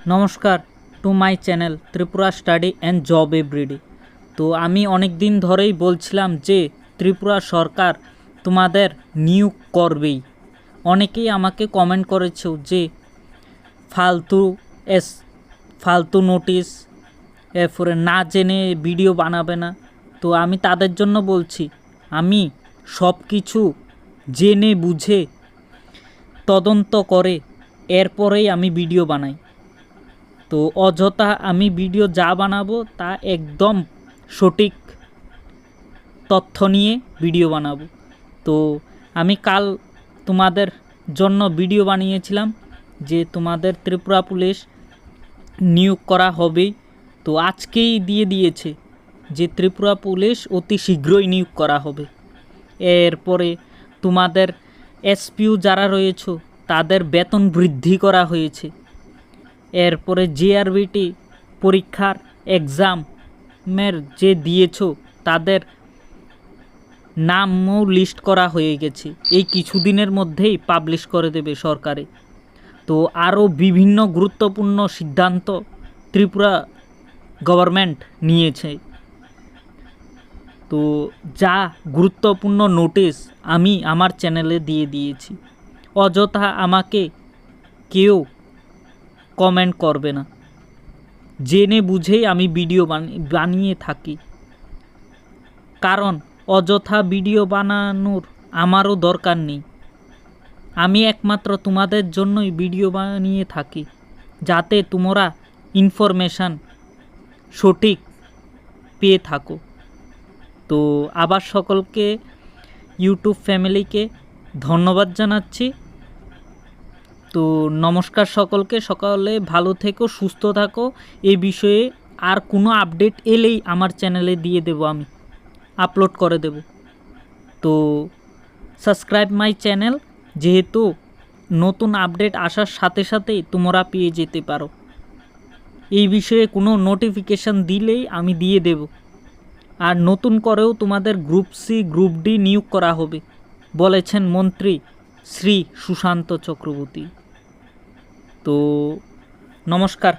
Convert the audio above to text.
নমস্কার to my channel Tripura study and job everyday. তো আমি অনেক দিন ধরেই বলছিলাম যে ত্রিপুরা সরকার তোমাদের নিয়োগ করবেই। অনেকেই আমাকে কমেন্ট করেছো যে ফালতু নোটিশ, এরপরে না জেনে ভিডিও বানাবে না। তো আমি তাদের জন্য বলছি, আমি সব কিছু জেনে বুঝে তদন্ত করে এরপরেই আমি ভিডিও বানাই। তো অযথা আমি ভিডিও যা বানাবো তা একদম সঠিক তথ্য নিয়ে ভিডিও বানাবো। তো আমি কাল তোমাদের জন্য ভিডিও বানিয়েছিলাম যে তোমাদের ত্রিপুরা পুলিশ নিয়োগ করা হবেই। তো আজকেই দিয়ে দিয়েছে যে ত্রিপুরা পুলিশ অতি শীঘ্রই নিয়োগ করা হবে। এরপরে তোমাদের এসপিউ যারা রয়েছে তাদের বেতন বৃদ্ধি করা হয়েছে। এরপরে জিআরবিটি পরীক্ষার এক্সামের যে দিয়েছো তাদের নামও লিস্ট করা হয়ে গেছে, এই কিছুদিনের মধ্যেই পাবলিশ করে দেবে সরকারে। তো আরও বিভিন্ন গুরুত্বপূর্ণ সিদ্ধান্ত ত্রিপুরা গভর্নমেন্ট নিয়েছে। তো যা গুরুত্বপূর্ণ নোটিশ আমি আমার চ্যানেলে দিয়ে দিয়েছি। অযথা আমাকে কেউ কমেন্ট করবে না, জেনে বুঝেই আমি ভিডিও বানিয়ে থাকি। কারণ অযথা ভিডিও বানানোর আমারও দরকার নেই। আমি একমাত্র তোমাদের জন্যই ভিডিও বানিয়ে থাকি, যাতে তোমরা ইনফরমেশান সঠিক পেয়ে থাকো। তো আবার সকলকে, ইউটিউব ফ্যামিলিকে ধন্যবাদ জানাচ্ছি। তো নমস্কার সকলকে, সকলে ভালো থেকো, সুস্থ থাকো। এই বিষয়ে আর কোনো আপডেট এলেই আমার চ্যানেলে দিয়ে দেব, আমি আপলোড করে দেব। তো সাবস্ক্রাইব মাই চ্যানেল, যেহেতু নতুন আপডেট আসার সাথে সাথেই তোমরা পেয়ে যেতে পারো। এই বিষয়ে কোনো নোটিফিকেশান দিলেই আমি দিয়ে দেব। আর নতুন করেও তোমাদের গ্রুপ সি গ্রুপ ডি নিয়োগ করা হবে বলেছেন মন্ত্রী শ্রী সুশান্ত চক্রবর্তী। তো নমস্কার।